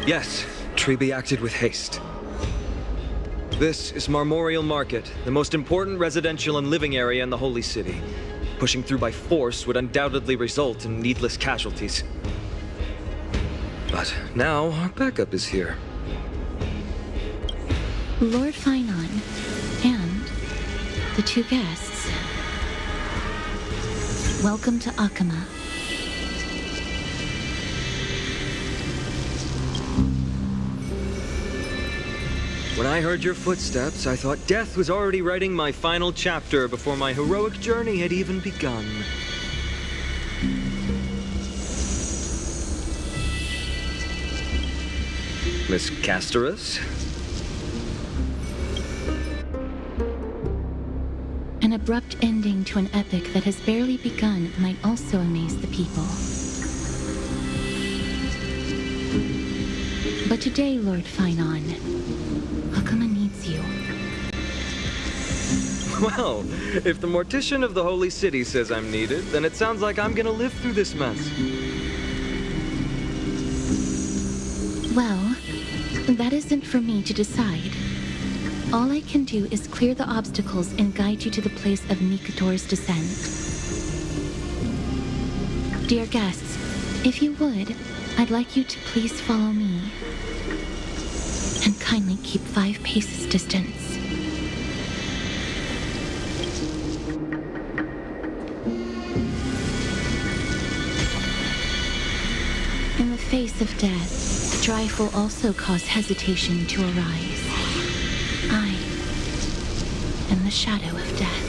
Yes, Treby acted with haste. This is Marmorial Market, the most important residential and living area in the Holy City. Pushing through by force would undoubtedly result in needless casualties. But now our backup is here. Lord Finon and the two guests. Welcome to Akama. When I heard your footsteps, I thought death was already writing my final chapter before my heroic journey had even begun. Miss Casterus? An abrupt ending to an epic that has barely begun might also amaze the people. But today, Lord Finon, Akama needs you. Well, if the Mortician of the Holy City says I'm needed, then it sounds like I'm gonna live through this mess. Well, that isn't for me to decide. All I can do is clear the obstacles and guide you to the place of Nikator's descent. Dear guests, if you would, I'd like you to please follow me. And kindly keep 5 paces distance. In the face of death, strife will also cause hesitation to arise. I am the shadow of death.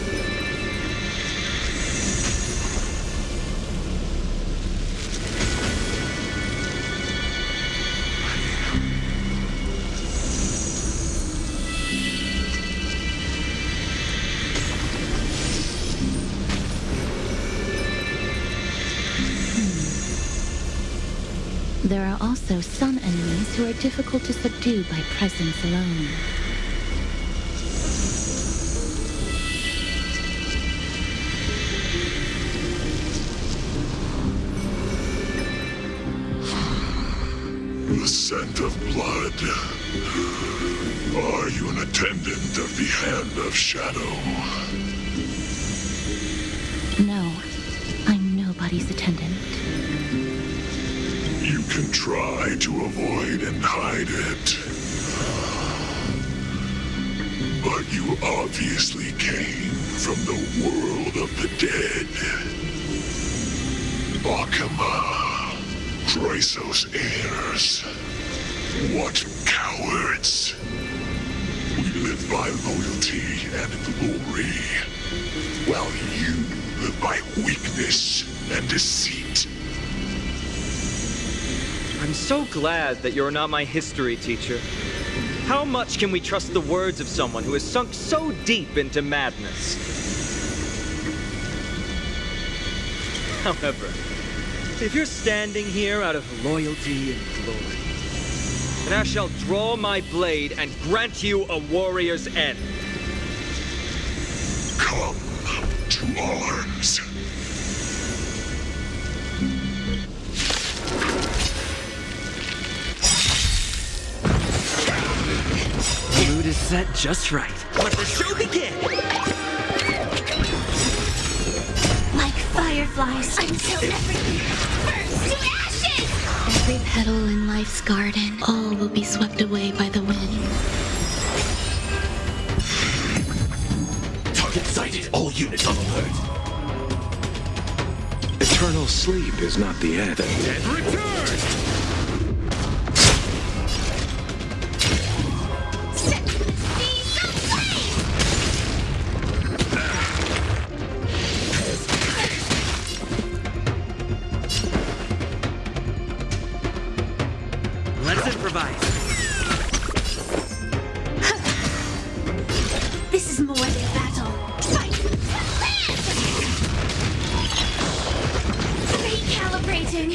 There are also some enemies who are difficult to subdue by presence alone. The scent of blood. Are you an attendant of the Hand of Shadow? No, I'm nobody's attendant. You can try to avoid and hide it. But you obviously came from the world of the dead. Akama, Chrysos heirs. What cowards! We live by loyalty and glory, while you live by weakness and deceit. I'm so glad that you're not my history teacher. How much can we trust the words of someone who has sunk so deep into madness? However, if you're standing here out of loyalty and glory, then I shall draw my blade and grant you a warrior's end. Come to arms. Mood is set just right. Let the show begin! Like fireflies until everything burns to ashes! Every petal in life's garden, all will be swept away by the wind. Target sighted. All units on alert. Eternal sleep is not the end. And return! Let's improvise. This is more than battle. Fight! Recalibrating.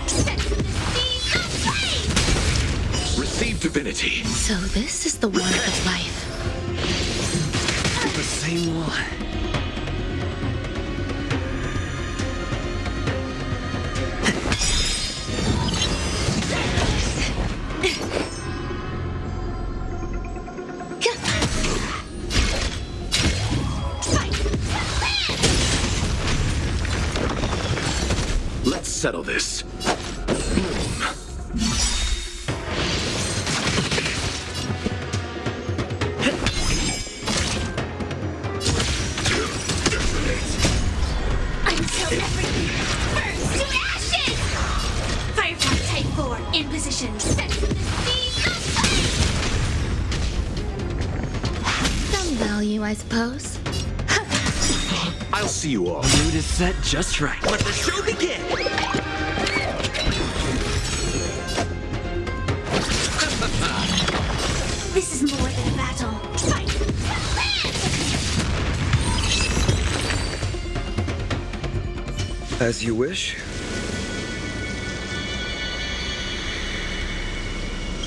Set to the speed of light! Receive divinity. So this is the one of life. The same one. settle this. Until everything burns to ashes! Firefly Type 4 in position. Set to the speed of light! Some value, I suppose. I'll see you all. Mood is set just right. Let the show begin! This is more than a battle. Fight! As you wish.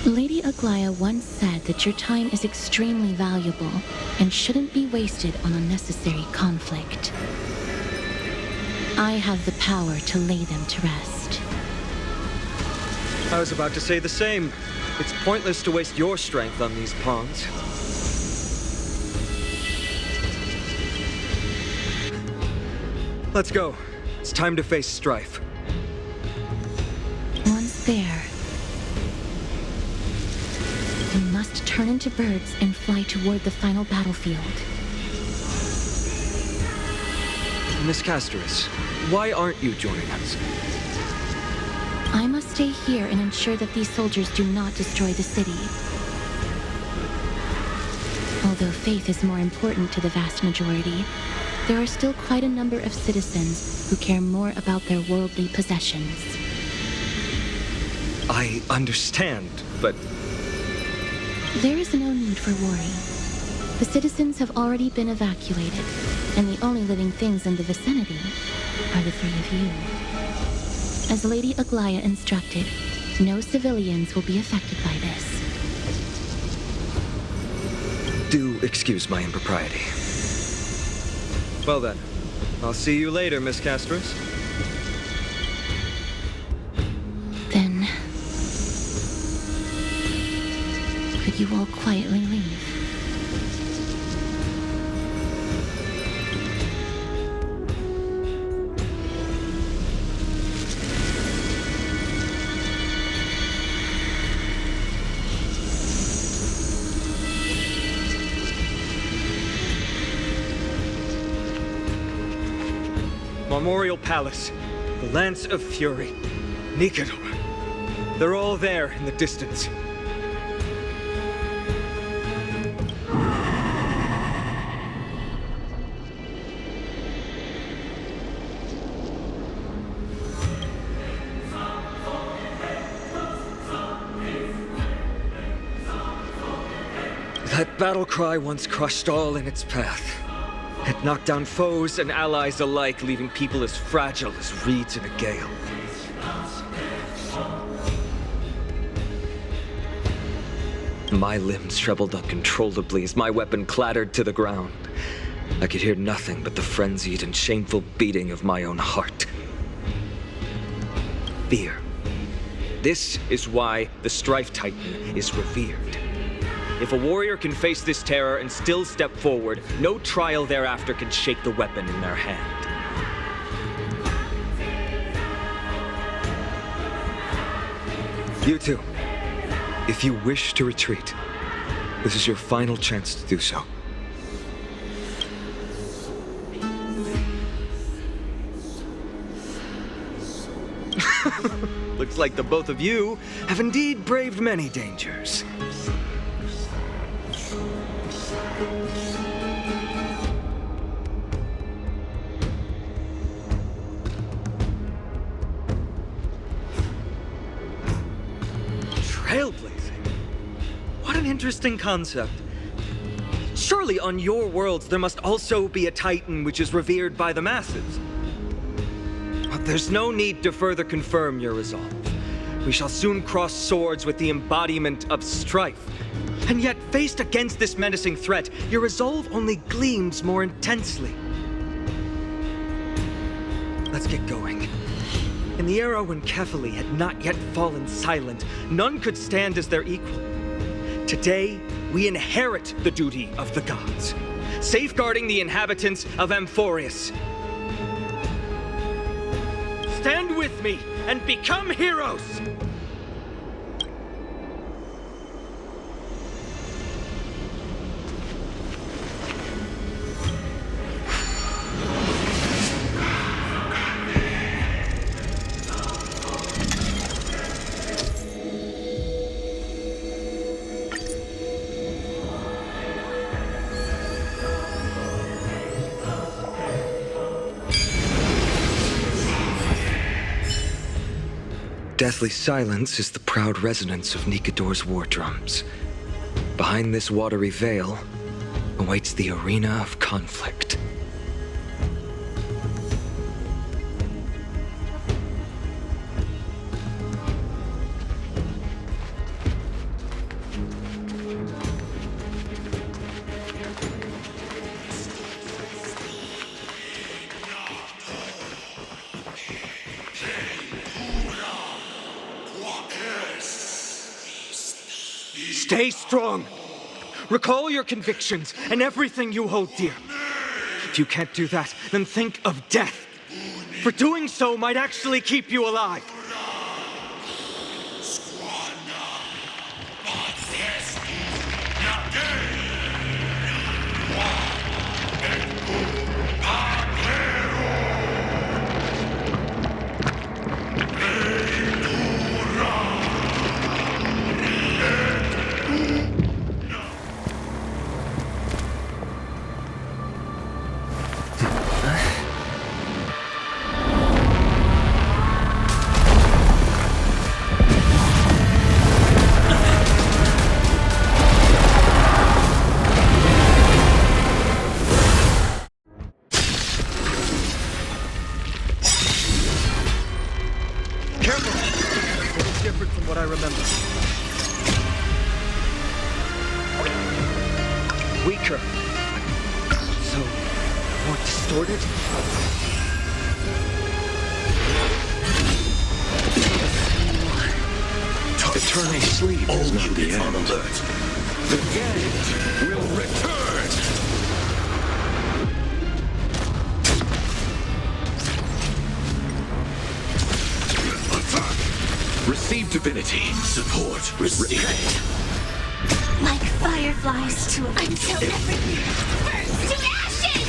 Lady Aglaya once said that your time is extremely valuable and shouldn't be wasted on unnecessary conflict. I have the power to lay them to rest. I was about to say the same. It's pointless to waste your strength on these pawns. Let's go. It's time to face strife. Once there, we must turn into birds and fly toward the final battlefield. Miss Casterus, why aren't you joining us? I must stay here and ensure that these soldiers do not destroy the city. Although faith is more important to the vast majority, there are still quite a number of citizens who care more about their worldly possessions. I understand, but There is no need for worry. The citizens have already been evacuated, and the only living things in the vicinity are the three of you. As Lady Aglaya instructed, no civilians will be affected by this. do excuse my impropriety. Well then, I'll see you later, Miss Casterus. Then, could you all quietly leave? Memorial Palace, the Lance of Fury, Nikador. They're all there in the distance. That battle cry once crushed all in its path. It knocked down foes and allies alike, leaving people as fragile as reeds in a gale. My limbs trembled uncontrollably as my weapon clattered to the ground. I could hear nothing but the frenzied and shameful beating of my own heart. Fear. This is why the Strife Titan is revered. If a warrior can face this terror and still step forward, no trial thereafter can shake the weapon in their hand. You two, if you wish to retreat, this is your final chance to do so. Looks like the both of you have indeed braved many dangers. Trailblazing? What an interesting concept. Surely on your worlds there must also be a Titan which is revered by the masses. But there's no need to further confirm your resolve. We shall soon cross swords with the embodiment of strife. And yet, faced against this menacing threat, your resolve only gleams more intensely. Let's get going. In the era when Kefali had not yet fallen silent, none could stand as their equal. Today, we inherit the duty of the gods, safeguarding the inhabitants of Amphorius. Stand with with me and become heroes! Deathly silence is the proud resonance of Nikador's war drums. Behind this watery veil awaits the arena of conflict. Stay strong! Recall your convictions and everything you hold dear. If you can't do that, then think of death. For doing so might actually keep you alive. Different from what I remember. Weaker. So, more distorted? Eternal sleep is not the end. The end will return! Receive divinity. Support. Receive. Like fireflies to until everything burns to ashes!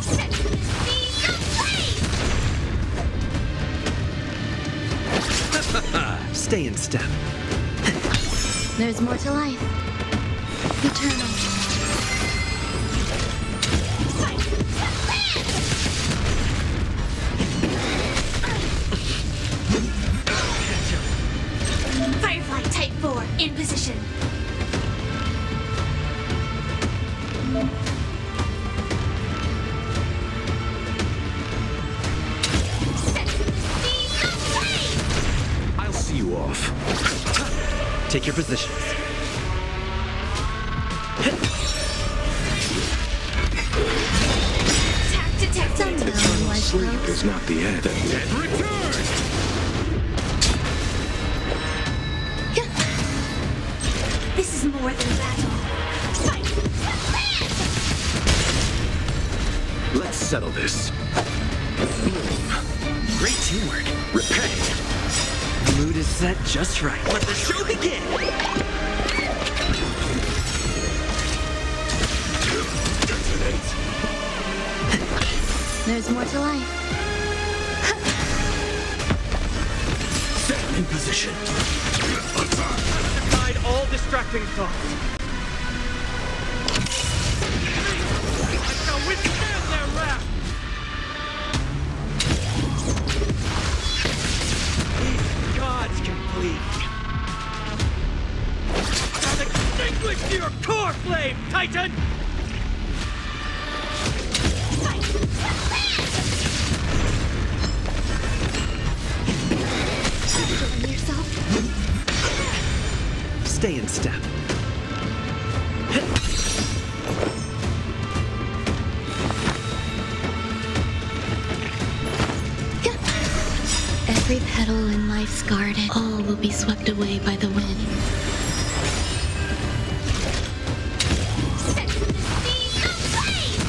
Set the seas ablaze! Stay in step. There's more to life. Eternal. Firefly Type 4 in position. Set the seas ablaze! I'll see you off. Take your positions. Attack detected. Eternal sleep is not the end. The dead return! This is more than battle. Fight! Let's settle this. Great teamwork. Repay. The mood is set just right. Let the show begin! There's more to life. Set in position. Hide all distracting thoughts. I shall withstand their wrath! These gods can bleed. I'll extinguish your core flame, Titan! Feeling yourself? Stay in step. Every petal in life's garden, all will be swept away by the wind. Set the seas ablaze!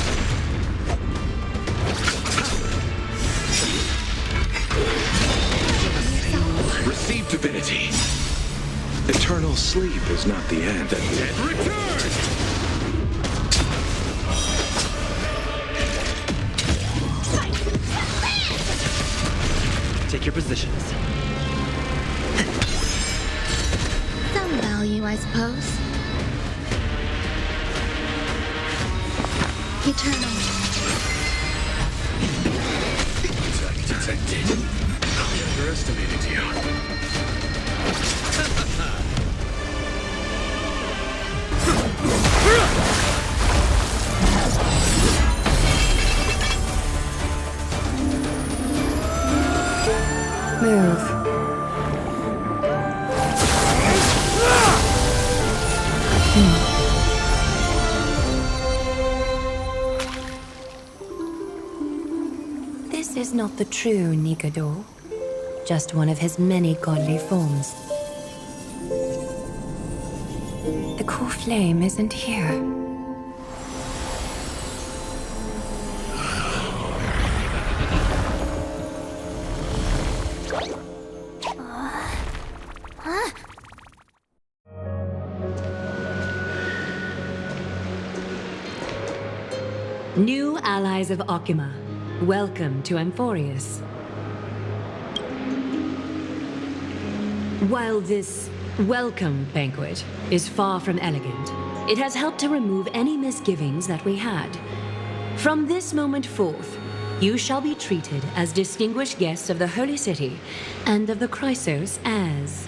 sleep is not the end. The dead return! Take your positions. Some value, I suppose. Eternal. Detected. I underestimated you. Move. This is not the true Nikador, just one of his many godly forms. The core flame isn't here. New allies of Okima, welcome to Amphorius. While this welcome banquet is far from elegant, it has helped to remove any misgivings that we had. From this moment forth, you shall be treated as distinguished guests of the Holy City and of the Chrysos as...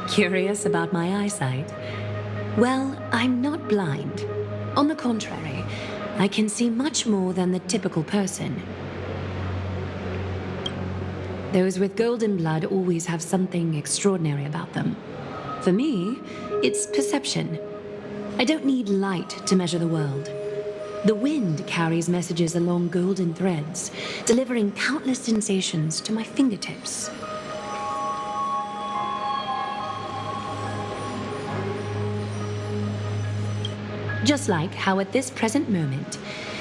Curious about my eyesight? Well, I'm not blind. On the contrary, I can see much more than the typical person. Those with golden blood always have something extraordinary about them. For me, it's perception. I don't need light to measure the world. The wind carries messages along golden threads, delivering countless sensations to my fingertips. Just like how at this present moment,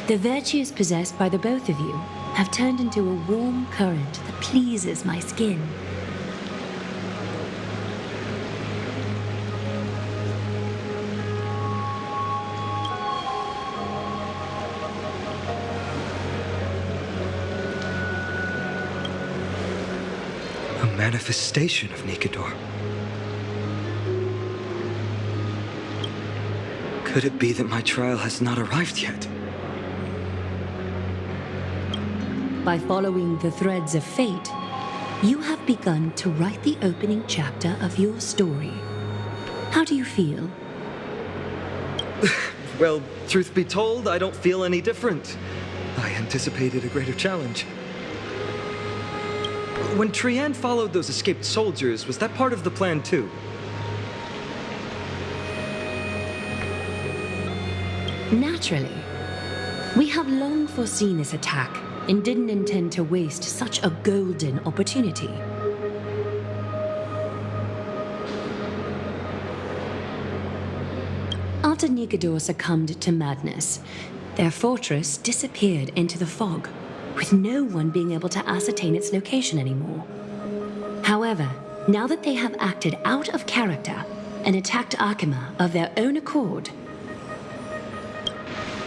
the virtues possessed by the both of you have turned into a warm current that pleases my skin. A manifestation of Nikador. Could it be that my trial has not arrived yet? By following the threads of fate, you have begun to write the opening chapter of your story. How do you feel? Well, truth be told, I don't feel any different. I anticipated a greater challenge. When Trianne followed those escaped soldiers, was that part of the plan too? Naturally. We have long foreseen this attack and didn't intend to waste such a golden opportunity. After Nikador succumbed to madness, their fortress disappeared into the fog, with no one being able to ascertain its location anymore. However, now that they have acted out of character and attacked Akima of their own accord,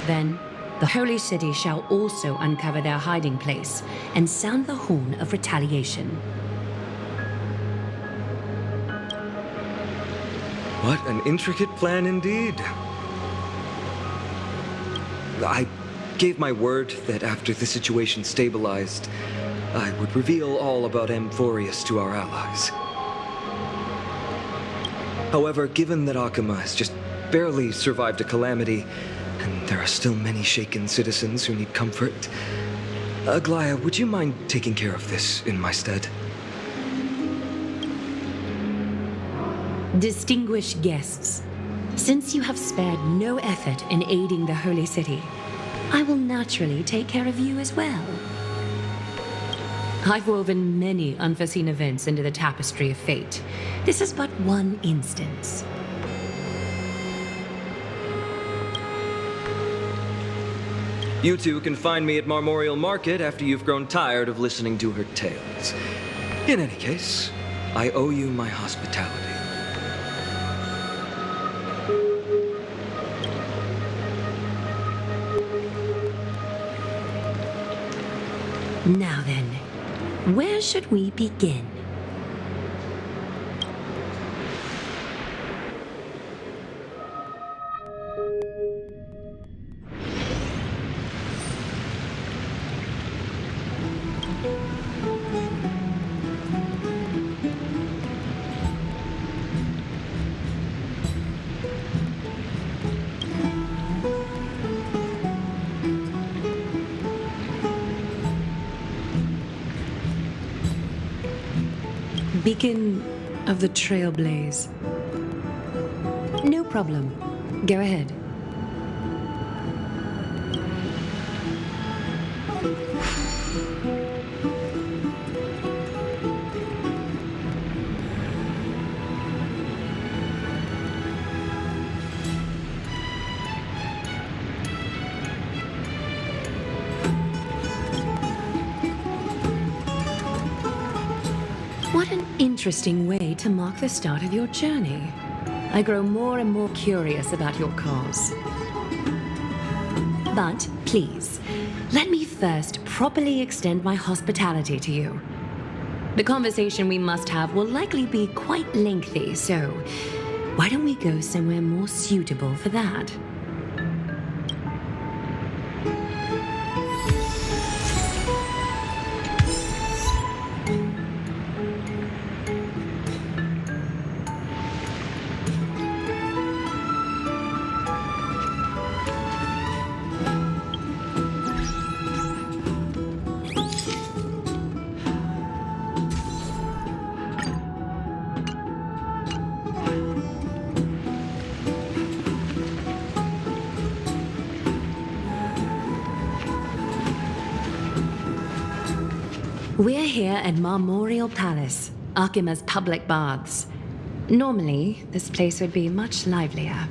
then the Holy City shall also uncover their hiding place and sound the horn of retaliation. What an intricate plan indeed. I gave my word that after the situation stabilized, I would reveal all about Amphorius to our allies. However, given that Akima has just barely survived a calamity, and there are still many shaken citizens who need comfort, Aglaya, would you mind taking care of this in my stead? Distinguished guests, since you have spared no effort in aiding the Holy City, I will naturally take care of you as well. I've woven many unforeseen events into the tapestry of fate. This is but one instance. You two can find me at Marmorial Market after you've grown tired of listening to her tales. In any case, I owe you my hospitality. Now then, where should we begin? Beacon of the Trailblaze. No problem. Go ahead. What an interesting way to mark the start of your journey. I grow more and more curious about your cause. But please, let me first properly extend my hospitality to you. The conversation we must have will likely be quite lengthy, so why don't we go somewhere more suitable for that? We're here at Marmorial Palace, Arkima's public baths. Normally, this place would be much livelier.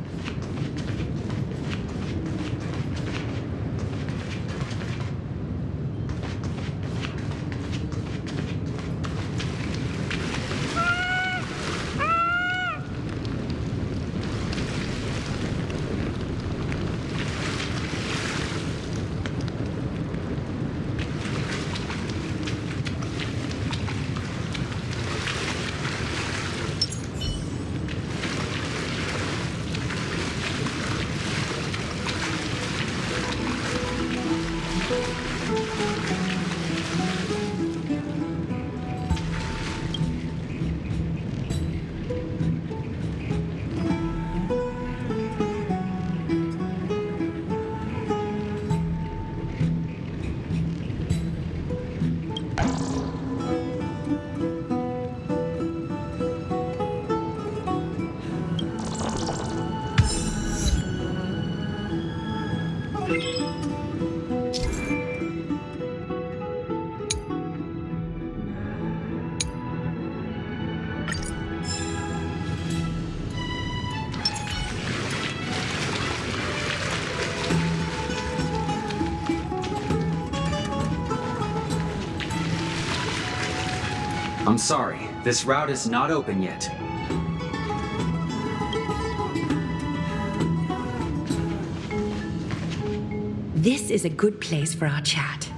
I'm sorry, this route is not open yet. This is a good place for our chat.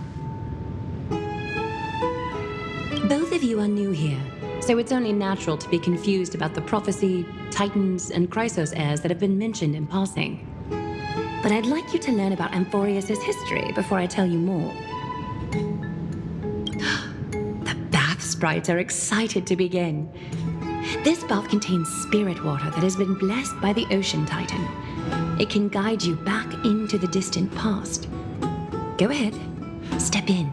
Both of you are new here, so it's only natural to be confused about the prophecy, titans, and Chrysos heirs that have been mentioned in passing. But I'd like you to learn about Amphorius' history before I tell you more. Sprites are excited to begin. This bath contains spirit water that has been blessed by the Ocean Titan. It can guide you back into the distant past. Go ahead, step in,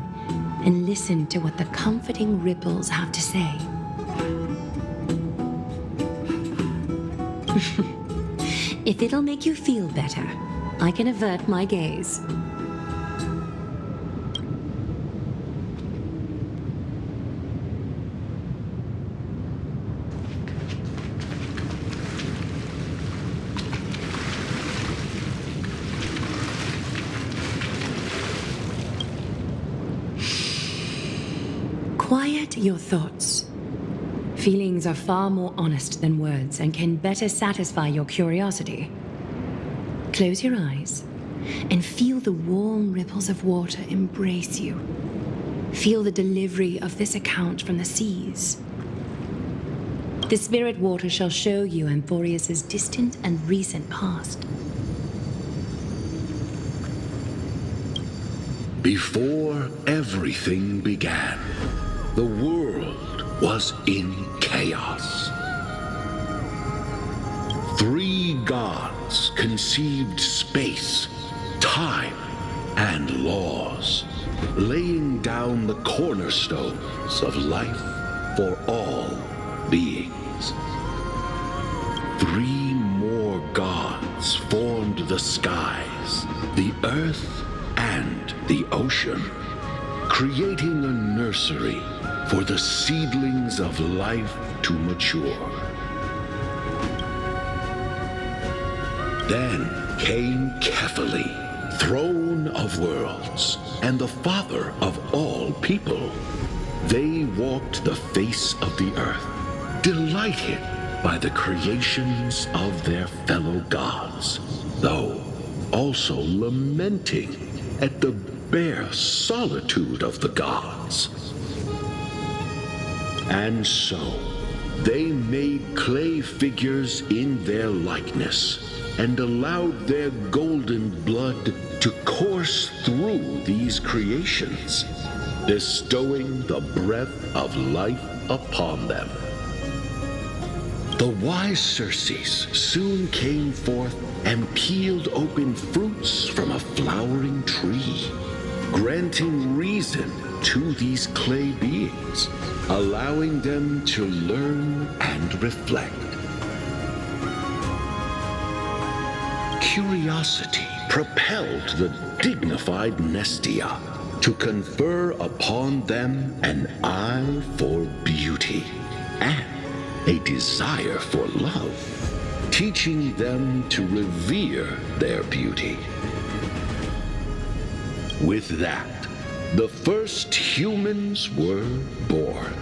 and listen to what the comforting ripples have to say. If it'll make you feel better, I can avert my gaze. Quiet your thoughts. Feelings are far more honest than words and can better satisfy your curiosity. Close your eyes and feel the warm ripples of water embrace you. Feel the delivery of this account from the seas. The spirit water shall show you Amphorius's distant and recent past. Before everything began, the world was in chaos. 3 gods conceived space, time, and laws, laying down the cornerstones of life for all beings. 3 more gods formed the skies, the earth, and the ocean, creating a nursery for the seedlings of life to mature. Then came Kephali, throne of worlds, and the father of all people. They walked the face of the earth, delighted by the creations of their fellow gods, though also lamenting at the bare solitude of the gods. And so, they made clay figures in their likeness and allowed their golden blood to course through these creations, bestowing the breath of life upon them. The wise Circes soon came forth and peeled open fruits from a flowering tree, granting reason to these clay beings, allowing them to learn and reflect. Curiosity propelled the dignified Nestia to confer upon them an eye for beauty and a desire for love, teaching them to revere their beauty. With that, the first humans were born.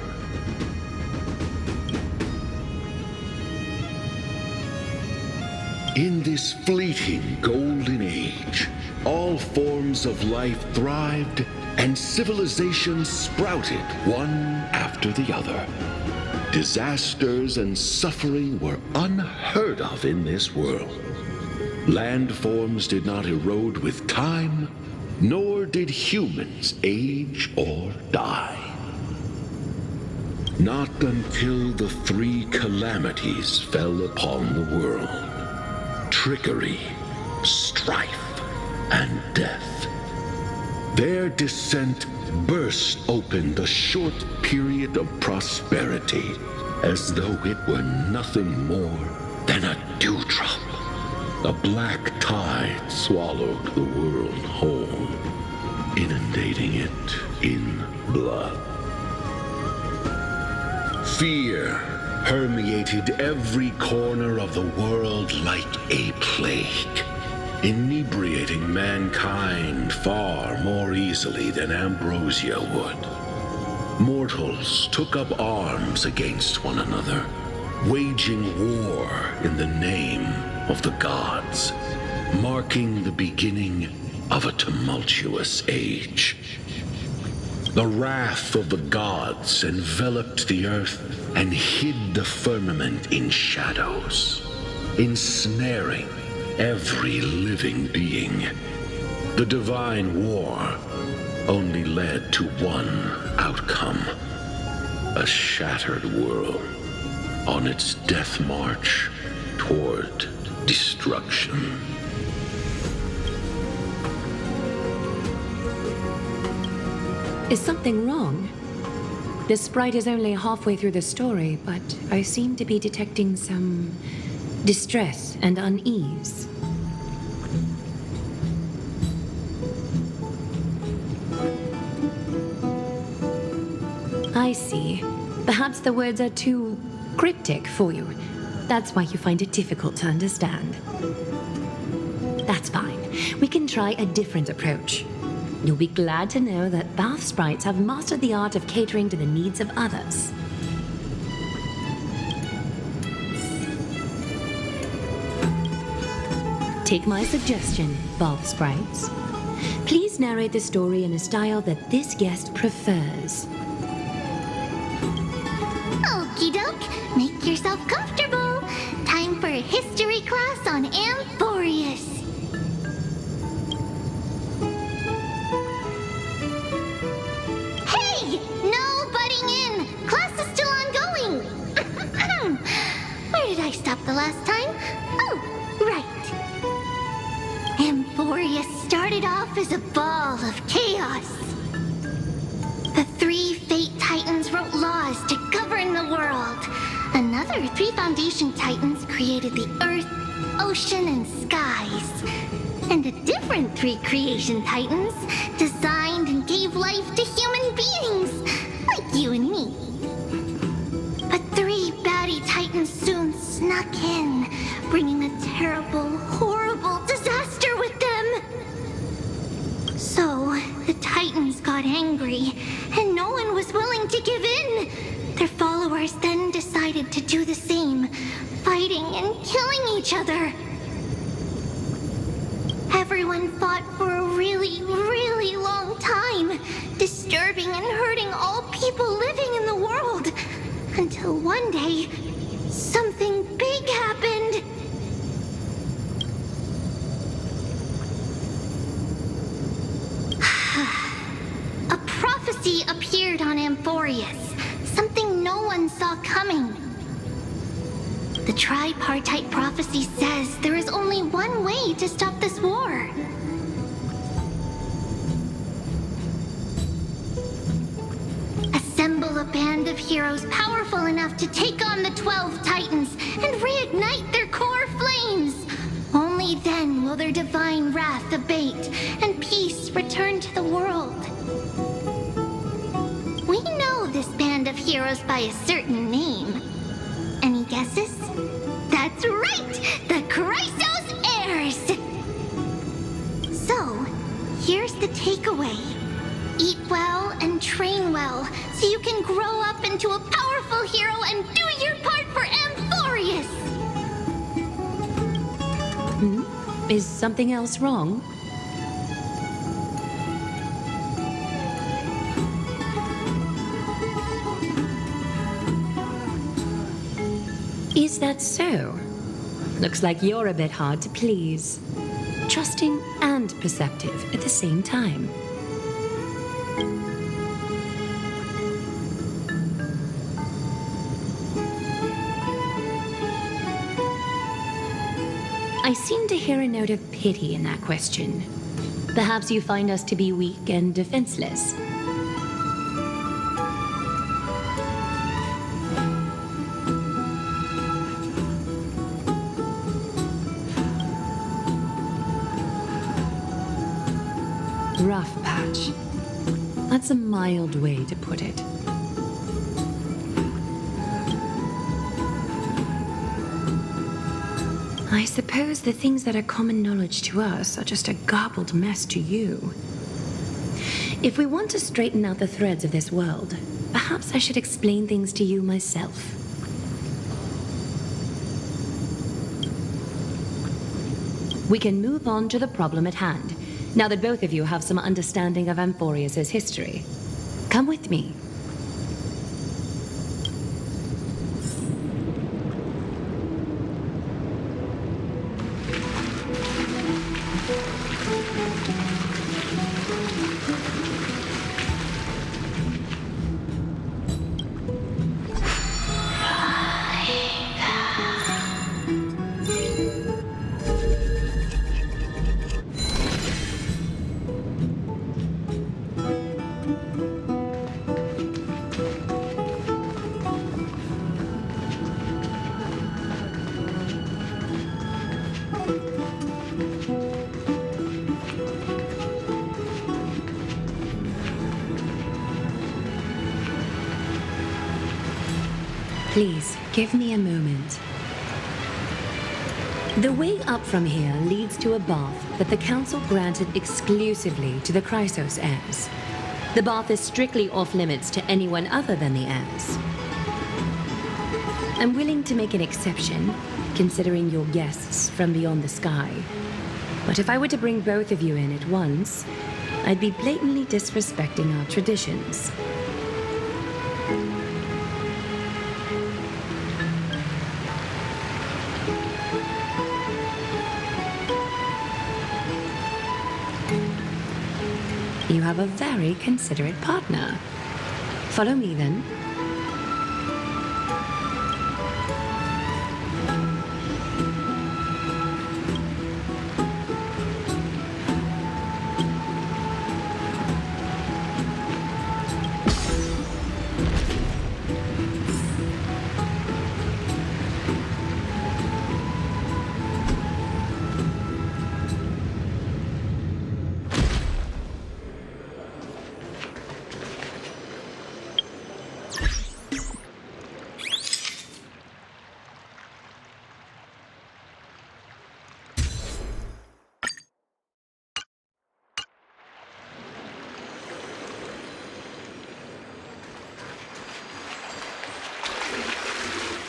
In this fleeting golden age, all forms of life thrived and civilizations sprouted one after the other. Disasters and suffering were unheard of in this world. Landforms did not erode with time, nor did humans age or die. Not until the 3 calamities fell upon the world: trickery, strife, and death. Their descent burst open the short period of prosperity, as though it were nothing more than a dewdrop. A black tide swallowed the world whole, inundating it in blood. Fear permeated every corner of the world like a plague, inebriating mankind far more easily than ambrosia would. Mortals took up arms against one another, waging war in the name of the gods, marking the beginning of a tumultuous age. The wrath of the gods enveloped the earth and hid the firmament in shadows, ensnaring every living being. The divine war only led to one outcome: a shattered world on its death march toward destruction. Is something wrong? The sprite is only halfway through the story, but I seem to be detecting some distress and unease. I see. Perhaps the words are too cryptic for you. That's why you find it difficult to understand. That's fine. We can try a different approach. You'll be glad to know that bath sprites have mastered the art of catering to the needs of others. Take my suggestion, bath sprites. Please narrate the story in a style that this guest prefers. Okie doke, make yourself comfortable. Time for a history class on Amphorius. Hey! No butting in! Class is still ongoing! Where did I stop the last time? Oh, right. Amphorius started off as a ball of chaos. The 3 Fate Titans wrote laws to govern the world. Another 3 Foundation Titans created the earth, ocean, and skies. And a different 3 Creation Titans designed and gave life to human beings, like you and me. But 3 baddie Titans soon snuck in, bringing a terrible, horrible disaster with them. So, the Titans got angry, and no one was willing to give in. Their followers then decided to do the same, fighting and killing each other. Everyone fought for a really, really long time, disturbing and hurting all people living in the world. Until one day, something big happened. A prophecy appeared on Amphorius, something no one saw coming. The tripartite prophecy says there is only one way to stop this war. Assemble a band of heroes powerful enough to take on the 12 Titans and reignite their core flames. Only then will their divine wrath abate and peace return to the world. We know this band of heroes by a certain name. Any guesses? That's right! The Chrysos Heirs! So, here's the takeaway. Eat well and train well, so you can grow up into a powerful hero and do your part for Amphorius! Is something else wrong? Is that so? Looks like you're a bit hard to please. Trusting and perceptive at the same time. I seem to hear a note of pity in that question. Perhaps you find us to be weak and defenseless. Rough patch. That's a mild way to put it. I suppose the things that are common knowledge to us are just a garbled mess to you. If we want to straighten out the threads of this world, perhaps I should explain things to you myself. We can move on to the problem at hand, now that both of you have some understanding of Amphorius' history. Come with me. Please, give me a moment. The way up from here leads to a bath that the Council granted exclusively to the Chrysos heirs. The bath is strictly off-limits to anyone other than the heirs. I'm willing to make an exception, considering your guests from beyond the sky. But if I were to bring both of you in at once, I'd be blatantly disrespecting our traditions. You have a very considerate partner. Follow me then.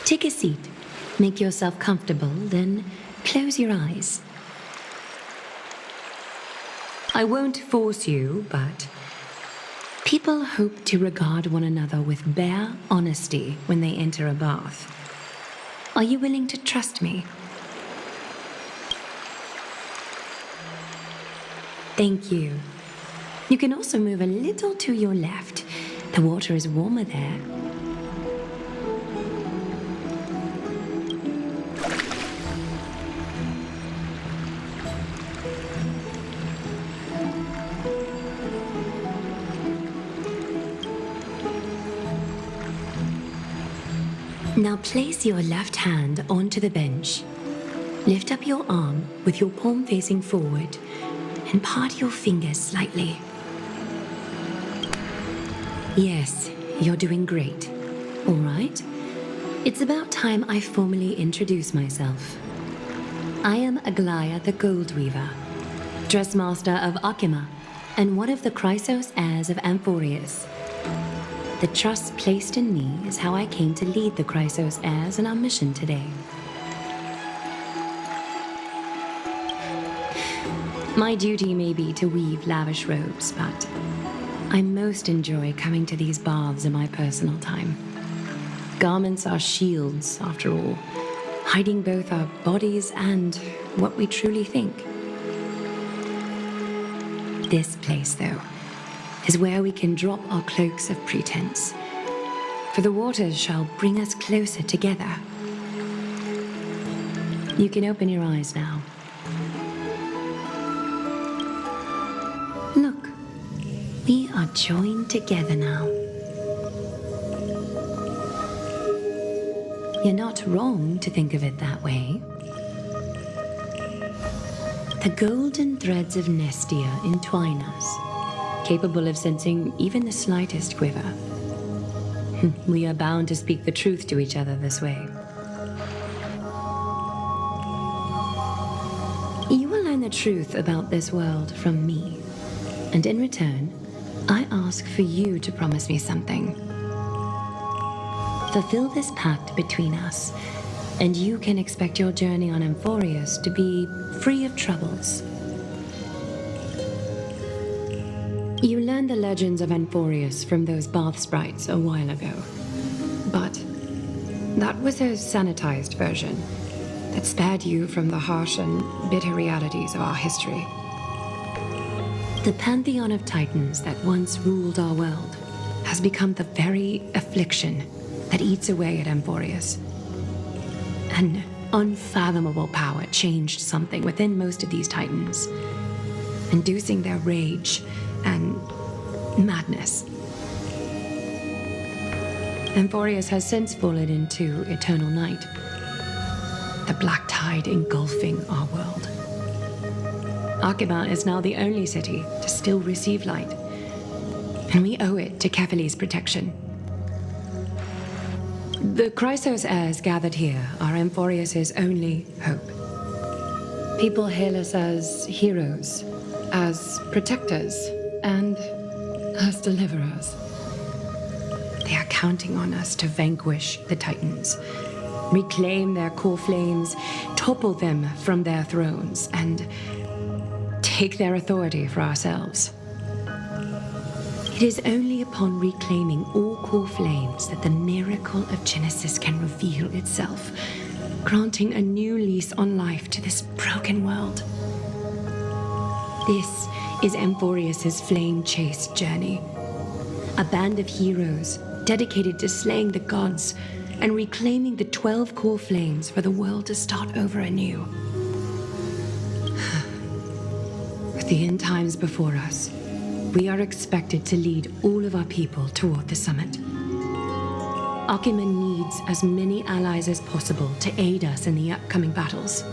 Take a seat. Make yourself comfortable, then close your eyes. I won't force you, but people hope to regard one another with bare honesty when they enter a bath. Are you willing to trust me? Thank you. You can also move a little to your left. The water is warmer there. Now place your left hand onto the bench. Lift up your arm with your palm facing forward and part your fingers slightly. Yes, you're doing great. All right. It's about time I formally introduce myself. I am Aglaya the Gold Weaver, Dressmaster of Akima, and one of the Chrysos heirs of Amphorius. The trust placed in me is how I came to lead the Chrysos heirs in our mission today. My duty may be to weave lavish robes, but I most enjoy coming to these baths in my personal time. Garments are shields, after all, hiding both our bodies and what we truly think. This place, though, is where we can drop our cloaks of pretense, for the waters shall bring us closer together. You can open your eyes now. Look, we are joined together now. You're not wrong to think of it that way. The golden threads of Nestia entwine us, capable of sensing even the slightest quiver. We are bound to speak the truth to each other this way. You will learn the truth about this world from me, and in return, I ask for you to promise me something. Fulfill this pact between us, and you can expect your journey on Amphorius to be free of troubles. You learned the legends of Amphorius from those bath sprites a while ago. But that was a sanitized version that spared you from the harsh and bitter realities of our history. The pantheon of titans that once ruled our world has become the very affliction that eats away at Amphorius. An unfathomable power changed something within most of these titans, inducing their rage and madness. Amphorius has since fallen into eternal night, the black tide engulfing our world. Akima is now the only city to still receive light, and we owe it to Kefali's protection. The Chrysos heirs gathered here are Amphorius' only hope. People hail us as heroes, as protectors, and as deliverers. They are counting on us to vanquish the Titans, reclaim their core flames, topple them from their thrones, and take their authority for ourselves. It is only upon reclaiming all core flames that the miracle of Genesis can reveal itself, granting a new lease on life to this broken world. This is Amphorius's flame-chased journey. A band of heroes dedicated to slaying the gods and reclaiming the 12 core flames for the world to start over anew. With the end times before us, we are expected to lead all of our people toward the summit. Akima needs as many allies as possible to aid us in the upcoming battles.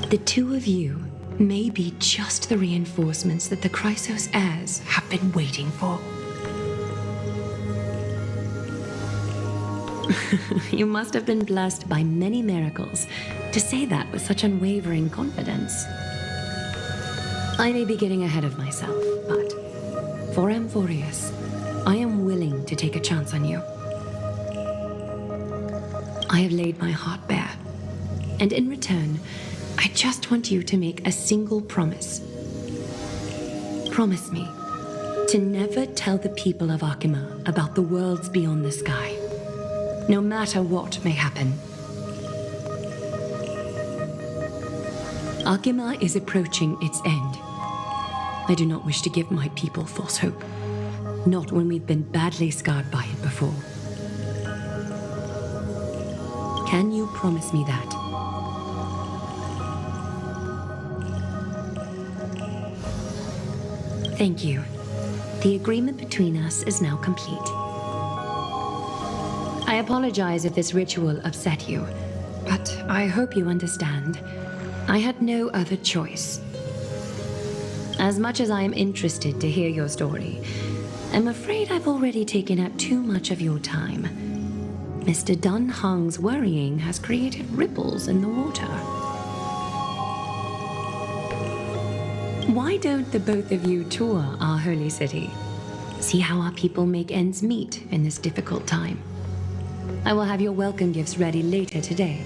The two of you may be just the reinforcements that the Chrysos heirs have been waiting for. You must have been blessed by many miracles to say that with such unwavering confidence. I may be getting ahead of myself, but for Amphorius, I am willing to take a chance on you. I have laid my heart bare, and in return, I just want you to make a single promise. Promise me to never tell the people of Akima about the worlds beyond the sky, no matter what may happen. Akima is approaching its end. I do not wish to give my people false hope, not when we've been badly scarred by it before. Can you promise me that? Thank you. The agreement between us is now complete. I apologize if this ritual upset you, but I hope you understand. I had no other choice. As much as I am interested to hear your story, I'm afraid I've already taken up too much of your time. Mr. Dun Hong's worrying has created ripples in the water. Why don't the both of you tour our holy city? See how our people make ends meet in this difficult time. I will have your welcome gifts ready later today.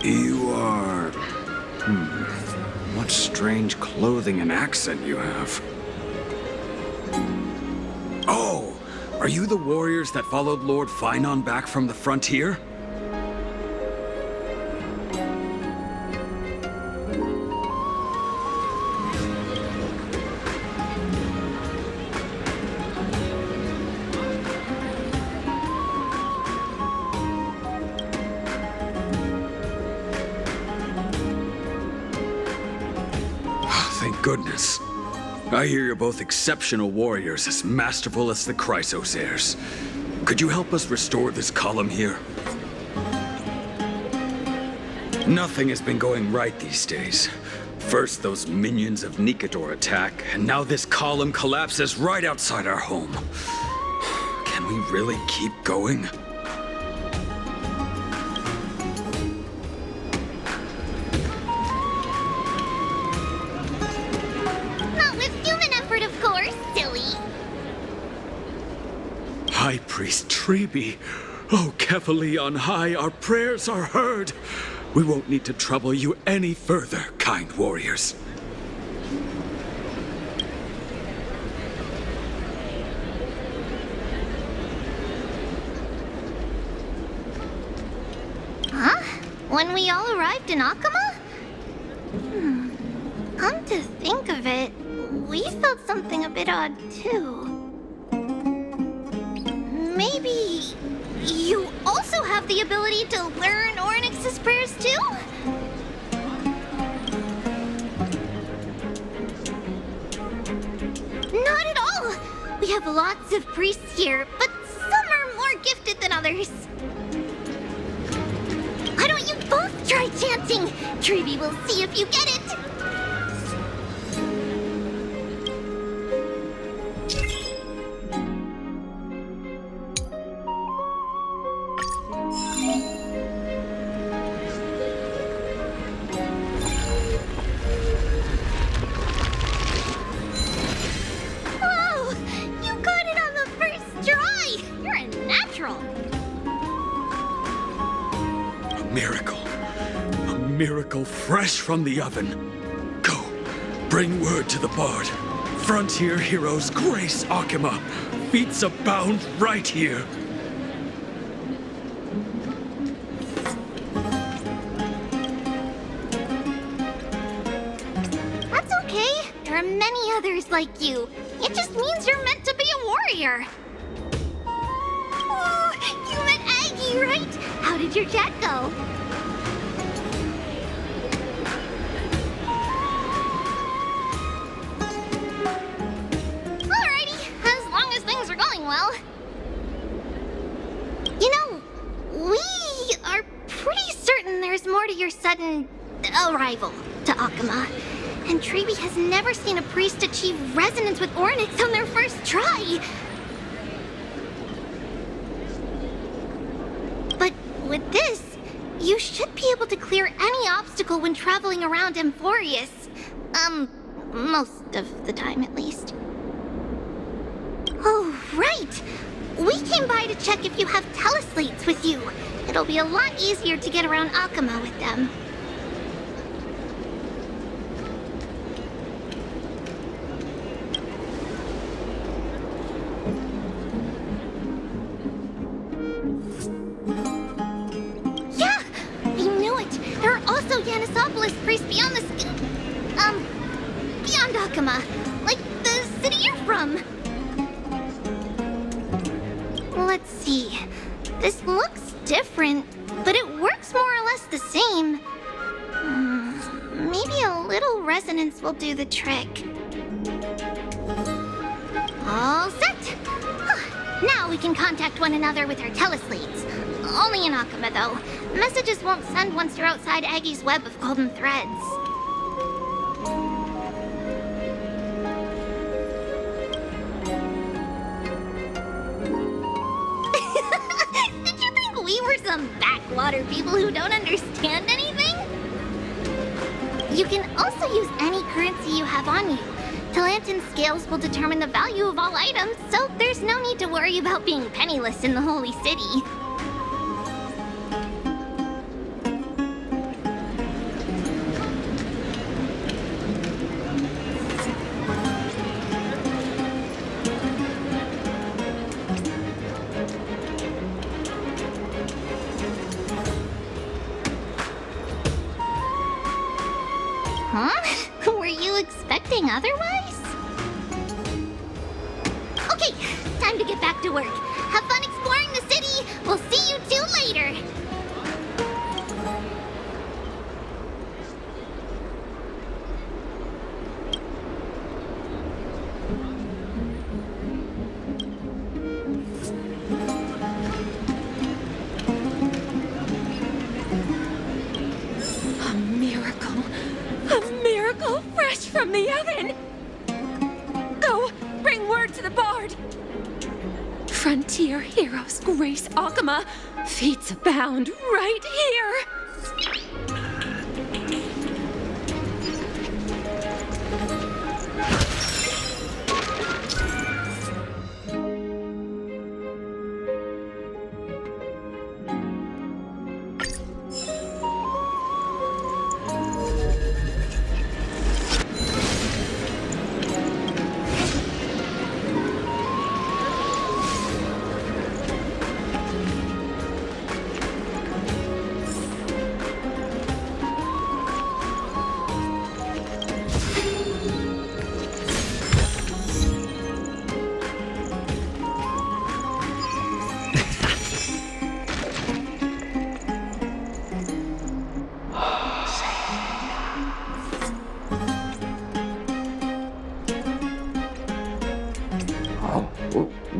You are... What strange clothing and accent you have. Oh, are you the warriors that followed Lord Finon back from the frontier? Thank goodness. I hear you're both exceptional warriors, as masterful as the Chrysos heirs. Could you help us restore this column here? Nothing has been going right these days. First those minions of Nicator attack, and now this column collapses right outside our home. Can we really keep going? High Priest Treby, oh, Kefali on high, our prayers are heard. We won't need to trouble you any further, kind warriors. Huh? When we all arrived in Akama? Come to think of it, we felt something a bit odd too. Maybe you also have the ability to learn Ornyx's prayers too? Not at all! We have lots of priests here, but some are more gifted than others. Why don't you both try chanting? Treby will see if you get it. Miracle fresh from the oven. Go, bring word to the bard. Frontier heroes grace Akama. Feats abound right here. That's okay. There are many others like you. It just means you're meant to be a warrior. Oh, you met Aggie, right? How did your chat go? Well, you know, we are pretty certain there's more to your sudden arrival to Akama. And Treby has never seen a priest achieve resonance with Ornyx on their first try. But with this, you should be able to clear any obstacle when traveling around Amphorius. Most of the time at least. Oh, right! We came by to check if you have teleslates with you. It'll be a lot easier to get around Akama with them. Yeah! We knew it! There are also Yanisopolis priests beyond beyond Akama. Like the city you're from. Let's see. This looks different, but it works more or less the same. Maybe a little resonance will do the trick. All set! Now we can contact one another with our teleslates. Only in Akama, though. Messages won't send once you're outside Aggie's web of golden threads. Some backwater people who don't understand anything? You can also use any currency you have on you. Talantan scales will determine the value of all items, so there's no need to worry about being penniless in the Holy City. Huh? Were you expecting otherwise? Okay, time to get back to work. Have fun exploring the city. We'll see you two later. A miracle fresh from the oven! Go, bring word to the Bard! Frontier heroes grace Akama. Feats abound right here!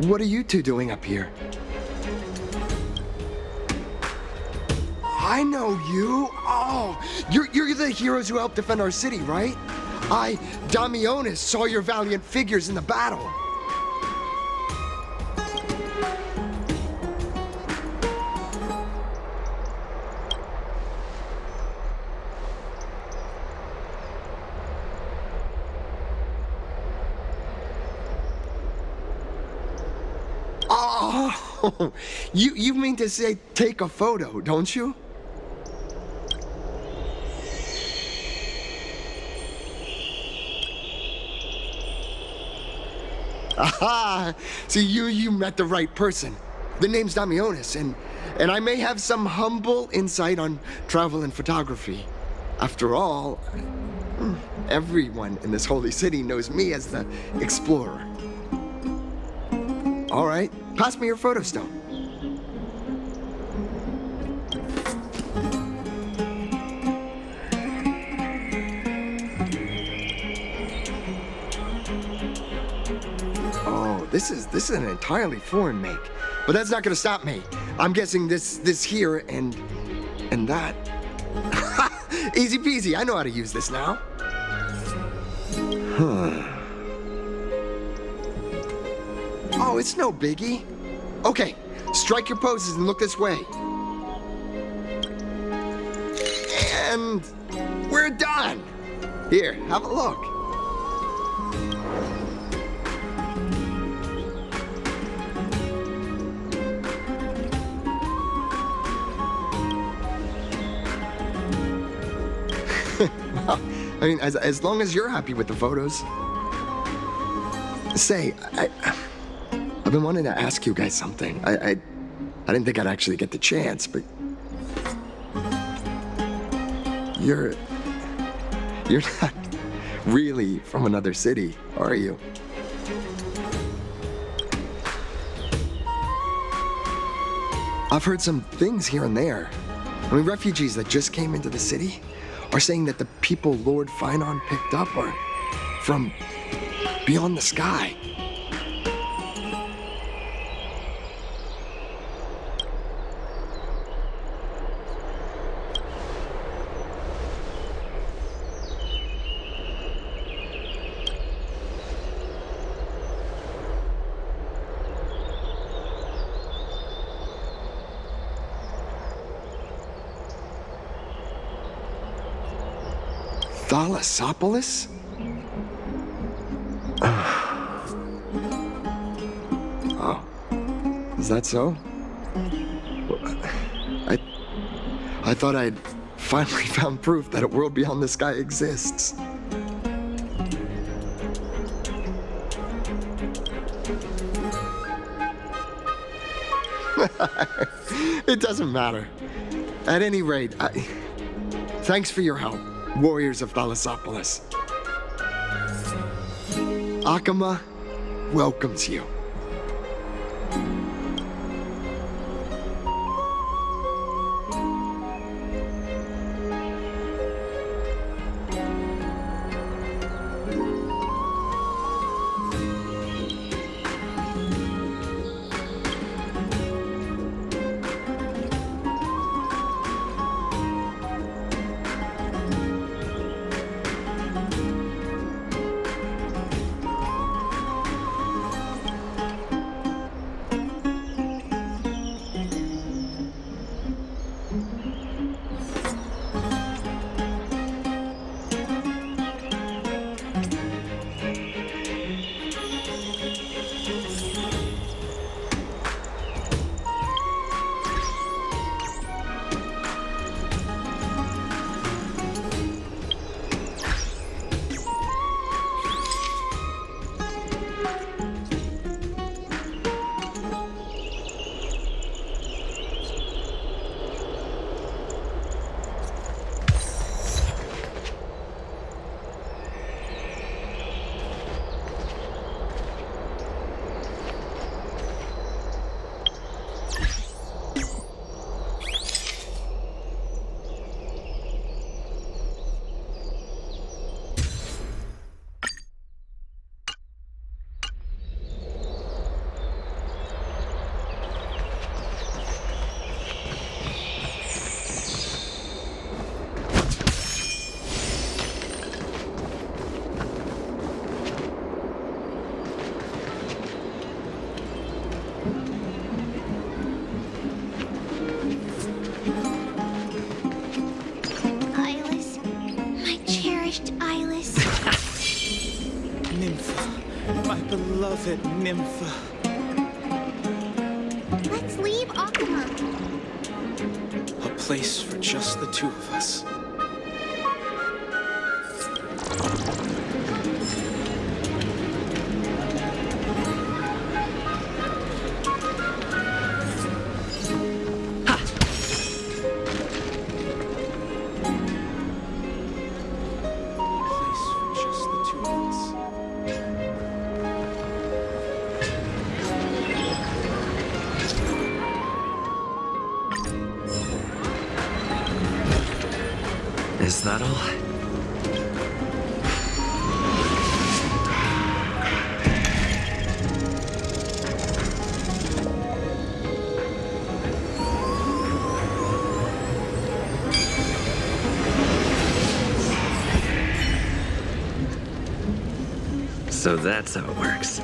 What are you two doing up here? I know you. Oh, you're the heroes who helped defend our city, right? Damionis, saw your valiant figures in the battle. Oh, you mean to say take a photo, don't you? Aha! See, you met the right person. The name's Damionis, and I may have some humble insight on travel and photography. After all, everyone in this holy city knows me as the explorer. All right, pass me your photo stone. Oh, this is an entirely foreign make, but that's not gonna stop me. I'm guessing this here and that. Easy peasy, I know how to use this now. Oh, it's no biggie. Okay, strike your poses and look this way. And we're done. Here, have a look. Well, I mean, as long as you're happy with the photos. Say, I've been wanting to ask you guys something. I didn't think I'd actually get the chance, but you're not really from another city, are you? I've heard some things here and there. I mean, refugees that just came into the city are saying that the people Lord Finon picked up are from beyond the sky. Thalassopolis? Oh, is that so? I thought I'd finally found proof that a world beyond the sky exists. It doesn't matter. At any rate, thanks for your help. warriors of Thalassopolis. Akama welcomes you. Beloved Nympha. Let's leave Akama. A place for just the two of us. Is that all? So that's how it works.